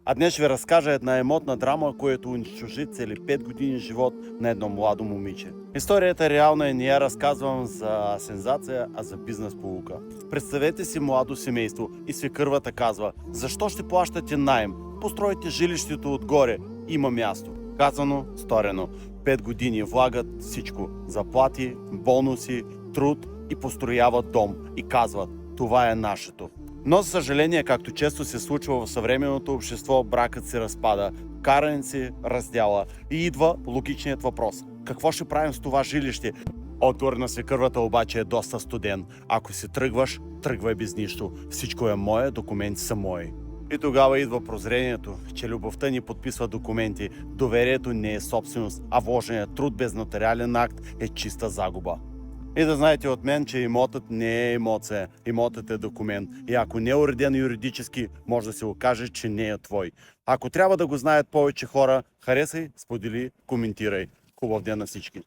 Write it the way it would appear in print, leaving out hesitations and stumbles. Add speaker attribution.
Speaker 1: А днес ще ви разкажа една емотна драма, която унищожи цели 5 години живот на едно младо момиче. Историята е реална и не я разказвам за сензация, а за бизнес поука. Представете си младо семейство и свекървата казва: защо ще плащате наем? Постройте жилището отгоре, има място. Казано, сторено. 5 години влагат всичко. Заплати, бонуси, труд и построяват дом. И казват: това е нашето. Но, за съжаление, както често се случва в съвременното общество, бракът се разпада, караници раздяла и идва логичният въпрос: какво ще правим с това жилище? Отговор на свекървата обаче е доста студен. Ако си тръгваш, тръгвай без нищо. Всичко е мое, документи са мои. И тогава идва прозрението, че любовта ни подписва документи, доверието не е собственост, а вложеният труд без нотариален акт е чиста загуба. И да знаете от мен, че имотът не е емоция, имотът е документ. И ако не е уреден юридически, може да се окаже, че не е твой. Ако трябва да го знаят повече хора, харесай, сподели, коментирай. Хубав ден на всички!